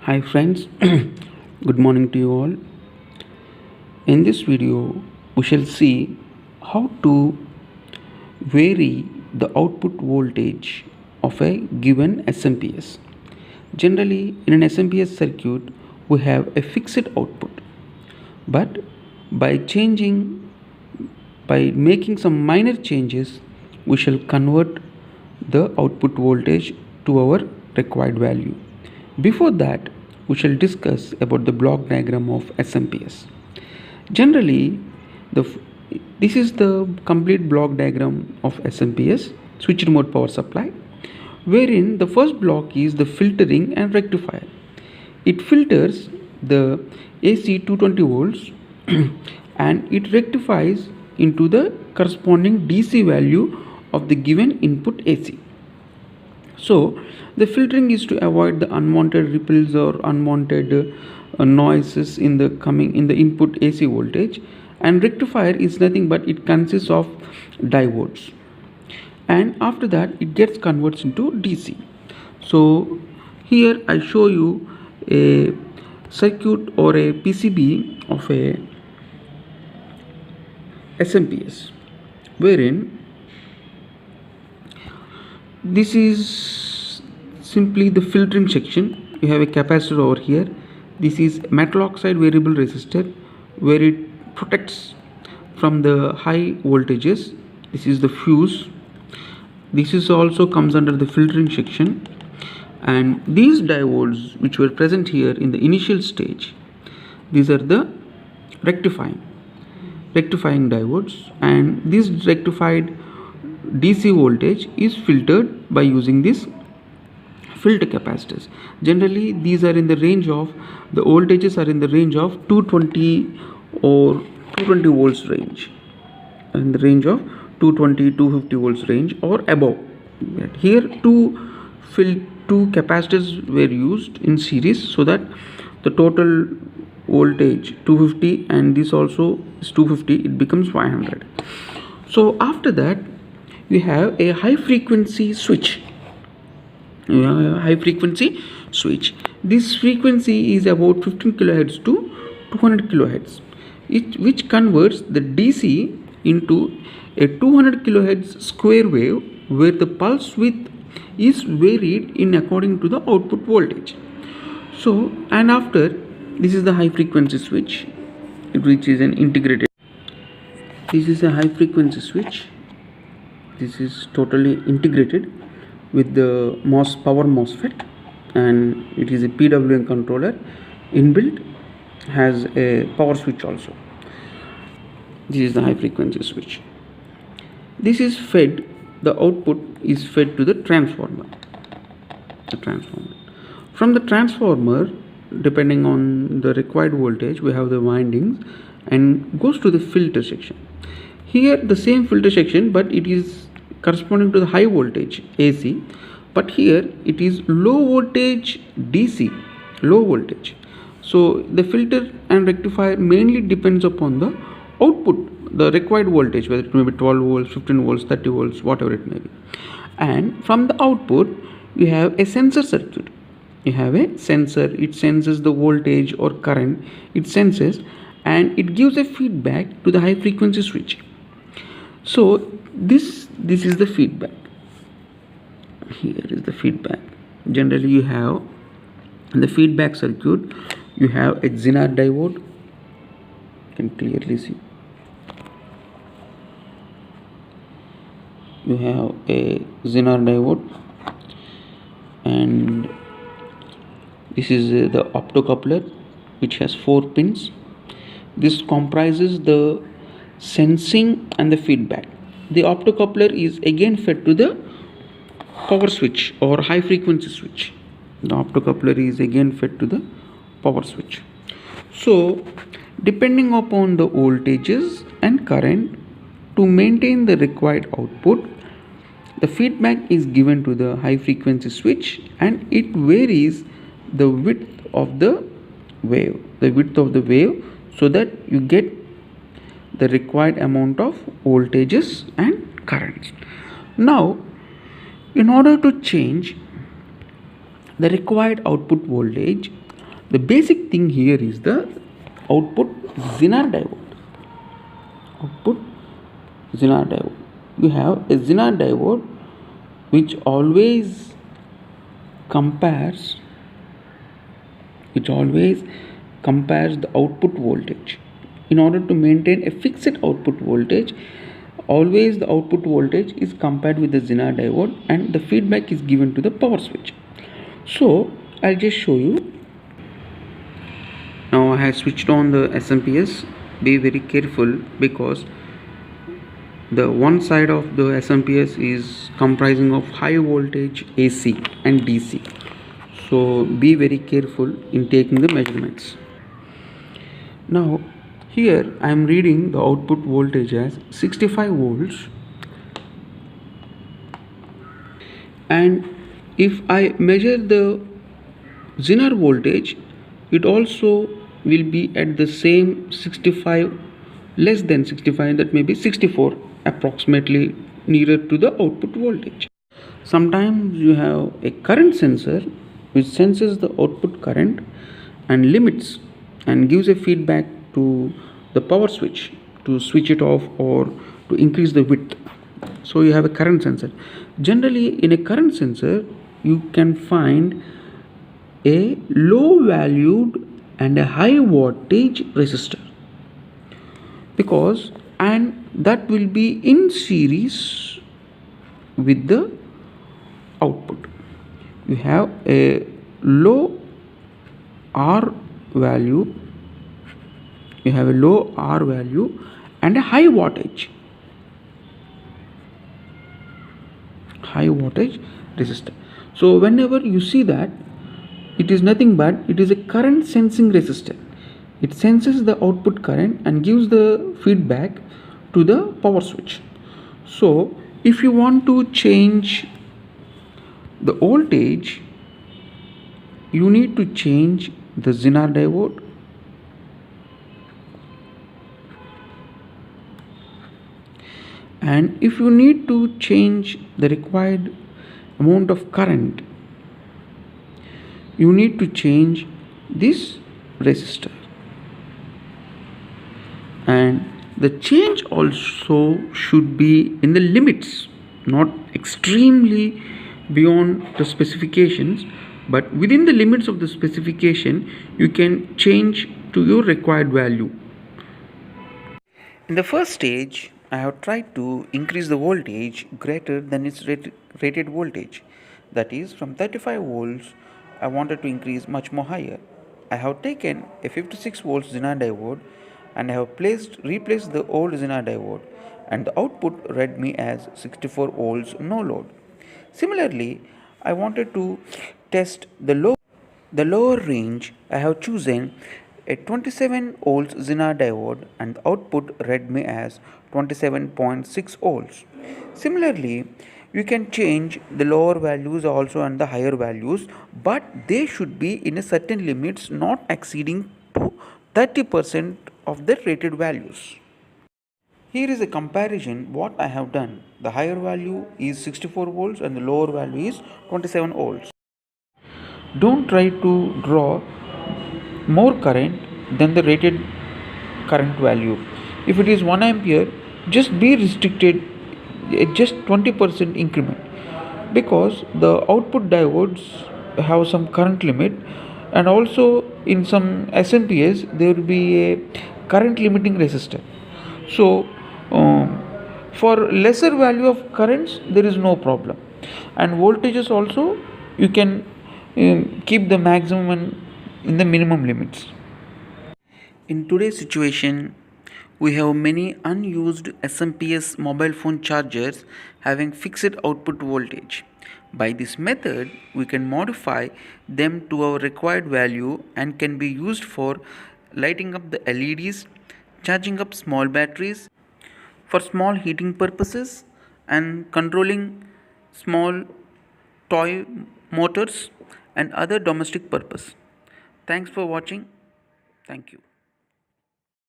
Hi friends, good morning to you all. In this video, we shall see how to vary the output voltage of a given SMPS. Generally, in an SMPS circuit, we have a fixed output, but by making some minor changes, we shall convert the output voltage to our required value. Before that, we shall discuss about the block diagram of SMPS. Generally, this is the complete block diagram of SMPS, switched mode power supply, wherein the first block is the filtering and rectifier. It filters the AC 220 volts and it rectifies into the corresponding DC value of the given input AC. So the filtering is to avoid the unwanted ripples or unwanted noises in the input AC voltage, and rectifier is nothing but it consists of diodes, and after that it gets converts into DC. So here I show you a circuit or a PCB of a SMPS, wherein this is simply the filtering section. You have a capacitor over here. This is metal oxide variable resistor where it protects from the high voltages. This is the fuse. This is also comes under the filtering section, and these diodes which were present here in the initial stage, these are the rectifying diodes, and this rectified DC voltage is filtered by using this filter capacitors. Generally these are in the range of, the voltages are in the range of 220 or 220 volts range, in the range of 220 250 volts range or above. Here two capacitors were used in series, so that the total voltage 250 and this also is 250, it becomes 500. So after that we have a high frequency switch. This frequency is about 15 kilohertz to 200 kilohertz, which converts the DC into a 200 kilohertz square wave where the pulse width is varied in according to the output voltage. So, and after this is the high frequency switch, which is an integrated. This is a high frequency switch. This is totally integrated with the power MOSFET, and it is a PWM controller inbuilt, has a power switch also. This is the high frequency switch. This is fed, the output is fed to the transformer. From the transformer, depending on the required voltage, we have the windings and goes to the filter section. Here the same filter section, but it is corresponding to the high voltage AC, but here it is low voltage DC, low voltage. So the filter and rectifier mainly depends upon the output, the required voltage, whether it may be 12 volts, 15 volts, 30 volts, whatever it may be. And from the output you have a sensor circuit. You have a sensor, it senses the voltage or current, it senses, and it gives a feedback to the high frequency switch. So this is the feedback. Here is the feedback. Generally you have in the feedback circuit, you have a Zener diode. You can clearly see. You have a Zener diode, and this is the optocoupler which has 4 pins. This comprises the sensing and the feedback. The optocoupler is again fed to the power switch or high frequency switch. The optocoupler is again fed to the power switch. So depending upon the voltages and current, to maintain the required output, the feedback is given to the high frequency switch, and it varies the width of the wave, so that you get the required amount of voltages and currents. Now, in order to change the required output voltage, The basic thing here is the output Zener diode. Output Zener diode. You have a Zener diode which always compares the output voltage. In order to maintain a fixed output voltage, always the output voltage is compared with the Zener diode and the feedback is given to the power switch. So I'll just show you. Now I have switched on the SMPS. Be very careful because the one side of the SMPS is comprising of high voltage AC and DC. So be very careful in taking the measurements. Now here I am reading the output voltage as 65 volts, and if I measure the Zener voltage, it also will be at the same 65, less than 65, that may be 64 approximately, nearer to the output voltage. Sometimes you have a current sensor which senses the output current and limits and gives a feedback to the power switch to switch it off or to increase the width. So you have a current sensor. Generally in a current sensor you can find a low valued and a high wattage resistor, because and that will be in series with the output. You have a low R value, and a high wattage resistor. So whenever you see that, it is nothing but it is a current sensing resistor. It senses the output current and gives the feedback to the power switch. So if you want to change the voltage, you need to change the Zener diode, and if you need to change the required amount of current, you need to change this resistor, and the change also should be in the limits, not extremely beyond the specifications, but within the limits of the specification you can change to your required value. In the first stage, I have tried to increase the voltage greater than its rated voltage. That is, from 35 volts, I wanted to increase much more higher. I have taken a 56 volts Zener diode and I have replaced the old Zener diode, and the output read me as 64 volts no load. Similarly, I wanted to test the lower range. I have chosen a 27 volts Zener diode and the output read me as 27.6 volts. Similarly, you can change the lower values also and the higher values, but they should be in a certain limits, not exceeding to 30% of the rated values. Here is a comparison what I have done. The higher value is 64 volts and the lower value is 27 volts. Don't try to draw more current than the rated current value. If it is 1 ampere, just be restricted at just 20% increment, because the output diodes have some current limit, and also in some SMPS there will be a current limiting resistor. So for lesser value of currents there is no problem, and voltages also you can keep the maximum and in the minimum limits. In today's situation, we have many unused SMPS mobile phone chargers having fixed output voltage. By this method, we can modify them to our required value and can be used for lighting up the LEDs, charging up small batteries, for small heating purposes, and controlling small toy motors and other domestic purpose. Thanks for watching. Thank you.